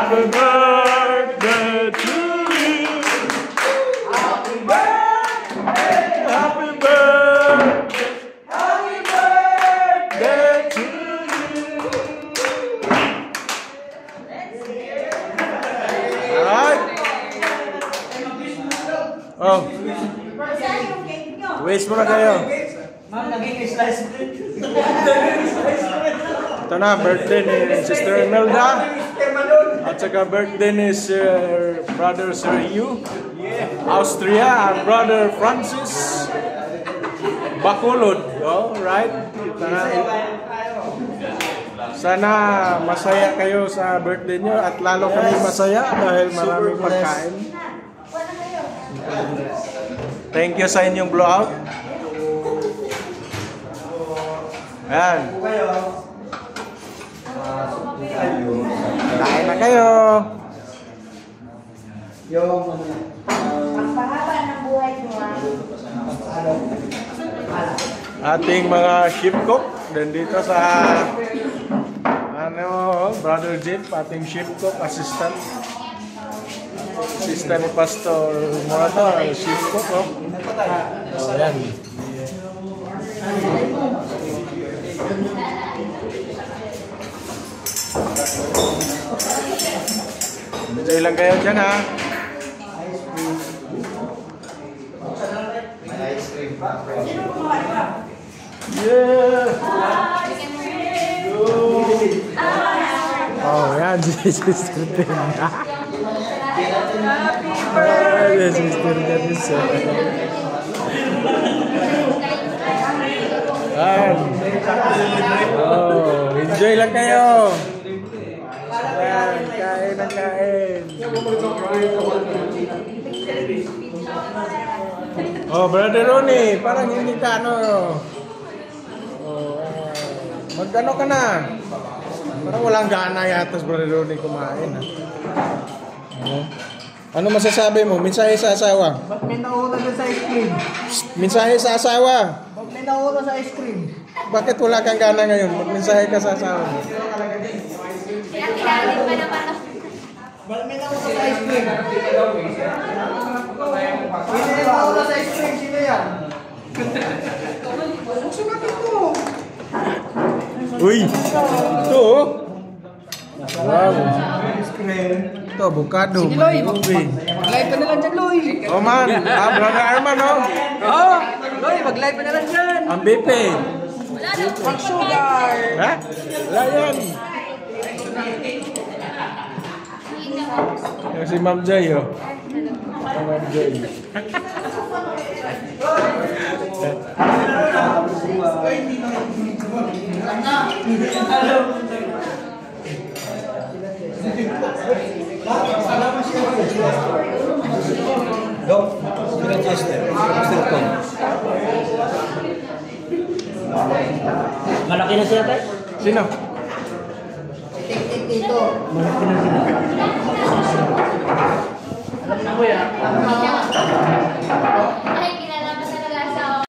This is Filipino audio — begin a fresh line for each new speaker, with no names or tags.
Happy birthday to you. Happy birthday. Happy birthday. Happy birthday to you. Alright. Oh. Wish mo na kayo.
Ma'am, naging slice din.
Ito na, birthday ni Sister Imelda. At saka birthday ni Sir Brother Sir Hugh. Austria, and Brother Francis Bacolod. Oh, right? Sana masaya kayo sa birthday nyo at lalo kami masaya dahil maraming pagkain. Thank you sa inyong blowout. Ayan. Kain na kayo.
Pagpahaba ng buhay mo.
Ating mga ship cook dito sa Brother Jeep, ating ship cook assistant ni Pastor Morato, ship cook. Ayan. Enjoy lang kayo dyan, ha? Yeah! Oh, yan, Sister Brenda. Happy Sister Brenda. Oh, enjoy lang kayo. Ayan, kain ang kain. Oh, Brother Ronnie, parang hindi ka mag-ano ka na? Parang walang gana yata sa Brother Ronnie kumain. Ano masasabi mo? Mensahe sa asawa?
Ba't may nauna doon sa ice cream?
Mensahe sa asawa?
Ba't may nauna sa ice cream?
Bakit wala kang gana ngayon? Magmensahe ka sa asawa.
Pinakilala pa naman.
Ba't may nauna sa ice cream? May nauna sa ice cream, sino yan? Sumatin ko!
Uy! Ito oh! Wow! Ito, avocado.
Sige, Loy! Mag-live ka na lang dyan, Loy!
Oh man! Brother Arman oh!
Oo! Loy, mag-live ka na lang dyan!
Ang bipe!
Mag-sugar!
Ha? Wala yan! Yung si Ma'am Jay oh. Ma'am Jay.
Malaki na siya, Tay?
Sino?
Dito.
Malaki na sila. Alam na ko yan.
Ay,